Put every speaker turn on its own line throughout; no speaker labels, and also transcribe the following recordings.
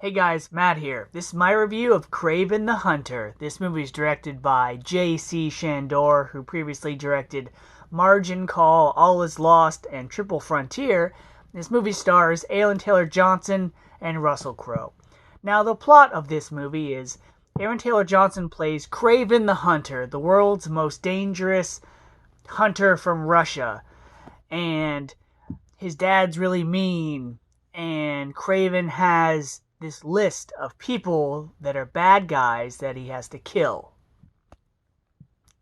Hey guys, Matt here. This is my review of Kraven the Hunter. This movie is directed by J.C. Shandor, who previously directed Margin Call, All Is Lost, and Triple Frontier. This movie stars Aaron Taylor Johnson and Russell Crowe. Now, the plot of this movie is Aaron Taylor Johnson plays Kraven the Hunter, the world's most dangerous hunter from Russia. And his dad's really mean, and Kraven has this list of people that are bad guys that he has to kill.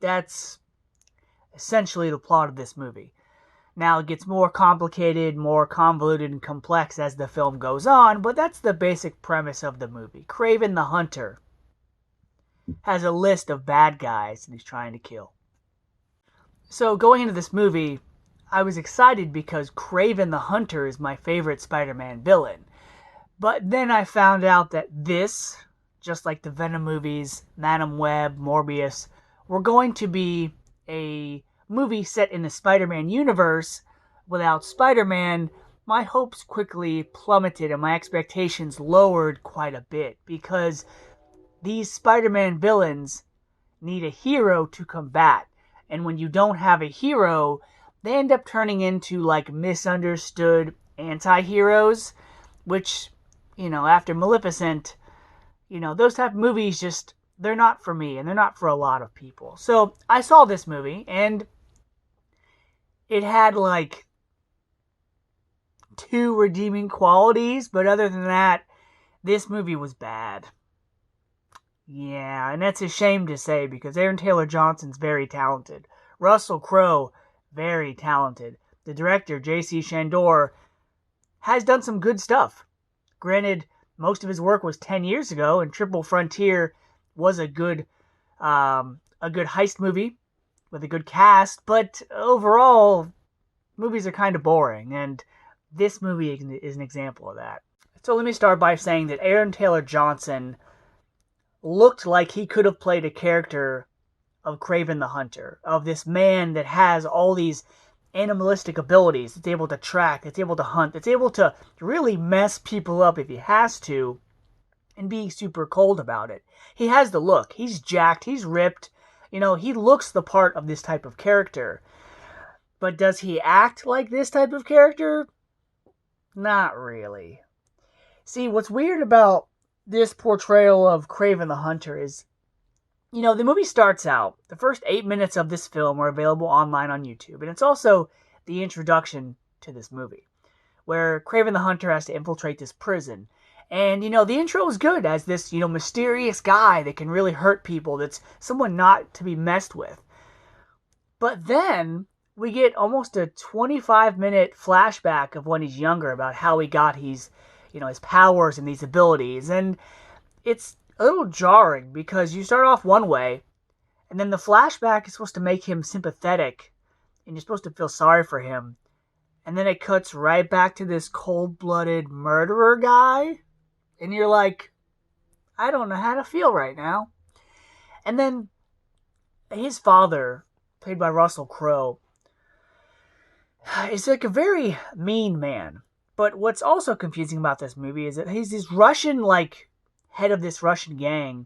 That's essentially the plot of this movie. Now, it gets more complicated, more convoluted, and complex as the film goes on, but that's the basic premise of the movie. Kraven the Hunter has a list of bad guys that he's trying to kill. So, going into this movie, I was excited because Kraven the Hunter is my favorite Spider-Man villain. But then I found out that this, just like the Venom movies, Madam Web, Morbius, were going to be a movie set in the Spider-Man universe. Without Spider-Man, my hopes quickly plummeted and my expectations lowered quite a bit, because these Spider-Man villains need a hero to combat. And when you don't have a hero, they end up turning into like misunderstood anti-heroes, which, after Maleficent, those type of movies just, they're not for me, and they're not for a lot of people. So I saw this movie, and it had like two redeeming qualities, but other than that, this movie was bad. Yeah, and that's a shame to say, because Aaron Taylor Johnson's very talented. Russell Crowe, very talented. The director, J.C. Shandor, has done some good stuff. Granted, most of his work was 10 years ago, and Triple Frontier was a good heist movie with a good cast, but overall, movies are kind of boring, and this movie is an example of that. So let me start by saying that Aaron Taylor Johnson looked like he could have played a character of Kraven the Hunter, of this man that has all these animalistic abilities. It's able to track, it's able to hunt, it's able to really mess people up if he has to, and be super cold about it. He has the look. He's jacked, he's ripped. He looks the part of this type of character. But does he act like this type of character? Not really. See, what's weird about this portrayal of Kraven the Hunter is, the movie starts out, the first 8 minutes of this film are available online on YouTube, and it's also the introduction to this movie, where Kraven the Hunter has to infiltrate this prison. And, the intro is good as this, mysterious guy that can really hurt people, that's someone not to be messed with. But then we get almost a 25-minute flashback of when he's younger, about how he got his powers and these abilities, and it's a little jarring, because you start off one way, and then the flashback is supposed to make him sympathetic, and you're supposed to feel sorry for him, and then it cuts right back to this cold-blooded murderer guy, and you're like, I don't know how to feel right now. And then his father, played by Russell Crowe, is like a very mean man. But what's also confusing about this movie is that he's this Russian, head of this Russian gang,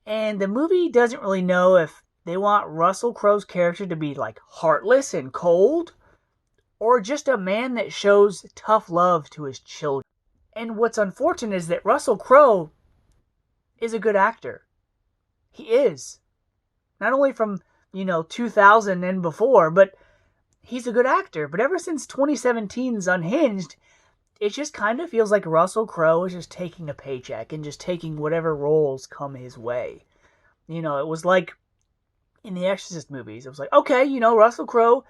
and the movie doesn't really know if they want Russell Crowe's character to be heartless and cold, or just a man that shows tough love to his children. And what's unfortunate is that Russell Crowe is a good actor. He is. Not only from 2000 and before, but he's a good actor. But ever since 2017's Unhinged, it just kind of feels like Russell Crowe is just taking a paycheck and just taking whatever roles come his way. It was like in the Exorcist movies. It was like, okay, Russell Crowe,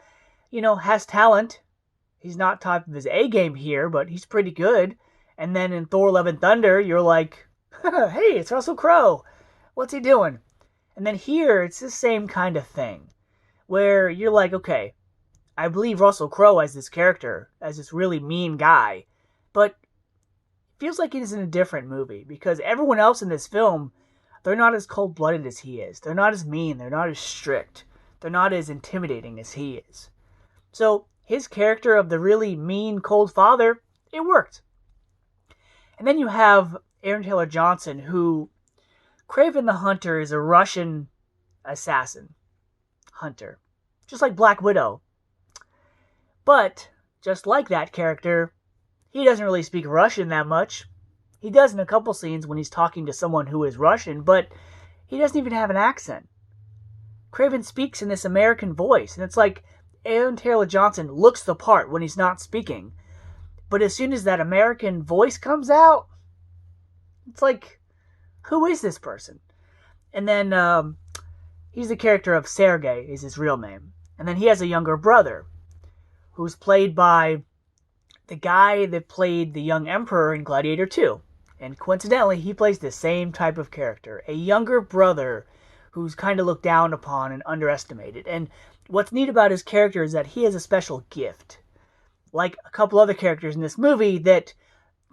has talent. He's not top of his A game here, but he's pretty good. And then in Thor: Love and Thunder, you're like, hey, it's Russell Crowe. What's he doing? And then here, it's the same kind of thing, where you're like, okay, I believe Russell Crowe as this character, as this really mean guy, but it feels like it is in a different movie, because everyone else in this film, they're not as cold-blooded as he is. They're not as mean. They're not as strict. They're not as intimidating as he is. So his character of the really mean, cold father, it worked. And then you have Aaron Taylor Johnson, who Kraven the Hunter is a Russian assassin hunter, just like Black Widow. But just like that character, he doesn't really speak Russian that much. He does in a couple scenes when he's talking to someone who is Russian, but he doesn't even have an accent. Kraven speaks in this American voice, and it's like Aaron Taylor Johnson looks the part when he's not speaking. But as soon as that American voice comes out, it's like, who is this person? And then he's the character of Sergei, is his real name. And then he has a younger brother, who's played by the guy that played the young emperor in Gladiator 2. And coincidentally, he plays the same type of character, a younger brother who's kind of looked down upon and underestimated. And what's neat about his character is that he has a special gift. Like a couple other characters in this movie that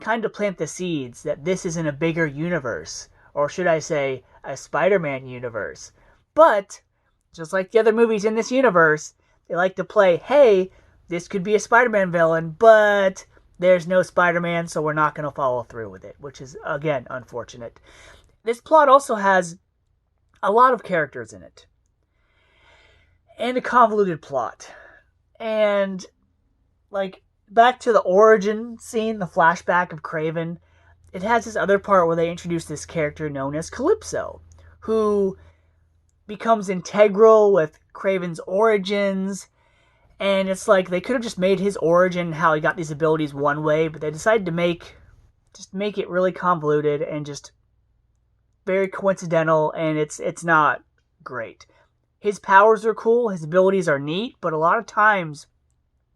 kind of plant the seeds that this is in a bigger universe. Or should I say, a Spider-Man universe. But, just like the other movies in this universe, they like to play, hey, this could be a Spider-Man villain, but there's no Spider-Man, so we're not going to follow through with it, which is, again, unfortunate. This plot also has a lot of characters in it. And a convoluted plot. And, like, back to the origin scene, the flashback of Kraven, it has this other part where they introduce this character known as Calypso, who becomes integral with Kraven's origins. And it's like they could have just made his origin, how he got these abilities, one way, but they decided to make it really convoluted and just very coincidental, and it's not great. His powers are cool, his abilities are neat, but a lot of times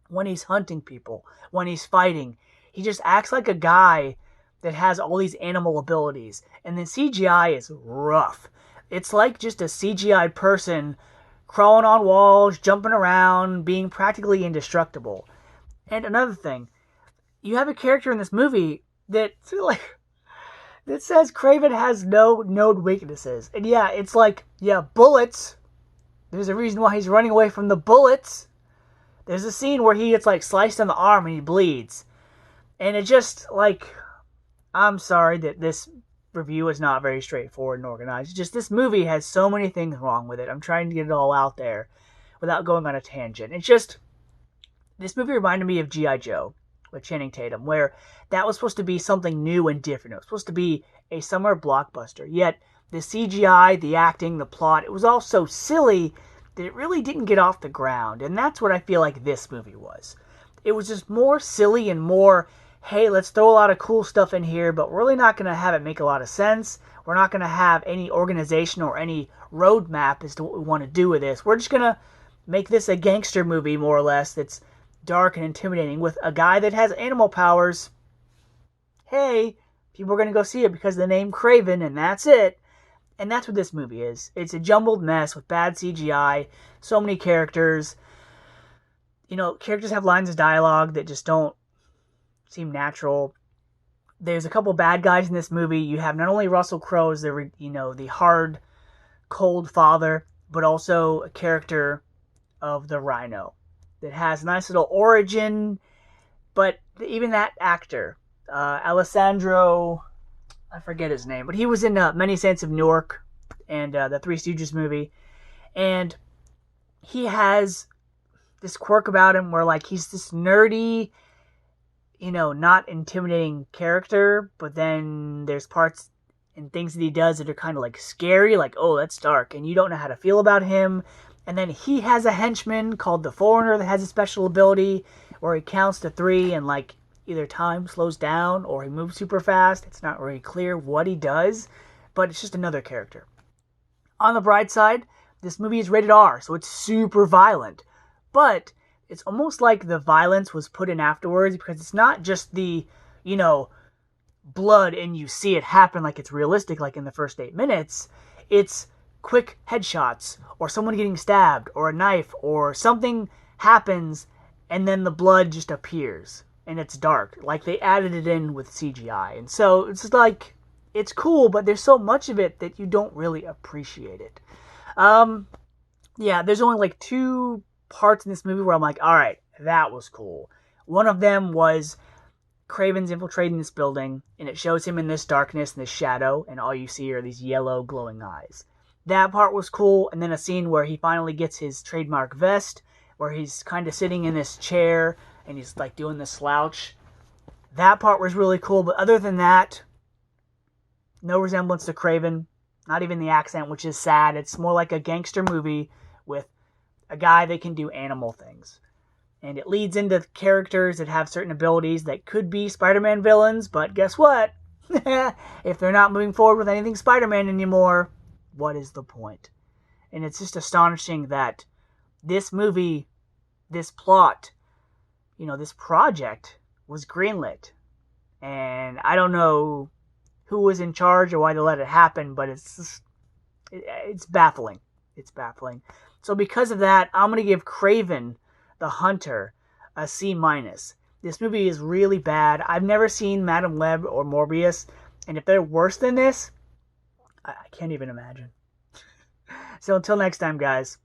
when he's hunting people, when he's fighting, he just acts like a guy that has all these animal abilities. And the CGI is rough. It's like just a CGI person crawling on walls, jumping around, being practically indestructible. And another thing, you have a character in this movie that says Kraven has no known weaknesses. And yeah, it's like, yeah, bullets. There's a reason why he's running away from the bullets. There's a scene where he gets like sliced on the arm and he bleeds. And it just like, I'm sorry that this review is not very straightforward and organized. It's just this movie has so many things wrong with it. I'm trying to get it all out there without going on a tangent. It's just, this movie reminded me of G.I. Joe with Channing Tatum, where that was supposed to be something new and different. It was supposed to be a summer blockbuster. Yet the CGI, the acting, the plot, it was all so silly that it really didn't get off the ground. And that's what I feel like this movie was. It was just more silly and more, hey, let's throw a lot of cool stuff in here, but we're really not going to have it make a lot of sense. We're not going to have any organization or any roadmap as to what we want to do with this. We're just going to make this a gangster movie, more or less, that's dark and intimidating with a guy that has animal powers. Hey, people are going to go see it because of the name Kraven, and that's it. And that's what this movie is. It's a jumbled mess with bad CGI, so many characters. You know, characters have lines of dialogue that just don't seem natural. There's a couple bad guys in this movie. You have not only Russell Crowe as the hard, cold father, but also a character of the Rhino that has a nice little origin. But even that actor, Alessandro, I forget his name, but he was in Many Saints of Newark and the Three Stooges movie, and he has this quirk about him where like he's this nerdy, not intimidating character, but then there's parts and things that he does that are kind of like scary, like, oh, that's dark, and you don't know how to feel about him. And then he has a henchman called the Foreigner that has a special ability where he counts to 3 and like either time slows down or he moves super fast. It's not really clear what he does, but it's just another character. On the bright side, this movie is rated R, so it's super violent. But it's almost like the violence was put in afterwards because it's not just the, blood and you see it happen like it's realistic like in the first 8 minutes. It's quick headshots or someone getting stabbed or a knife or something happens and then the blood just appears and it's dark. Like they added it in with CGI. And so it's like, it's cool, but there's so much of it that you don't really appreciate it. There's only like 2 parts in this movie where I'm like, all right, that was cool. One of them was Kraven's infiltrating this building, and it shows him in this darkness and this shadow, and all you see are these yellow glowing eyes. That part was cool, and then a scene where he finally gets his trademark vest, where he's kind of sitting in this chair, and he's like doing the slouch. That part was really cool, but other than that, no resemblance to Kraven. Not even the accent, which is sad. It's more like a gangster movie with a guy that can do animal things. And it leads into characters that have certain abilities that could be Spider-Man villains, but guess what? If they're not moving forward with anything Spider-Man anymore, what is the point? And it's just astonishing that this movie, this plot, this project was greenlit. And I don't know who was in charge or why they let it happen, but it's baffling. It's baffling. So because of that, I'm going to give KRAVEN the Hunter a C-. This movie is really bad. I've never seen Madam Web or Morbius, and if they're worse than this, I can't even imagine. So until next time, guys.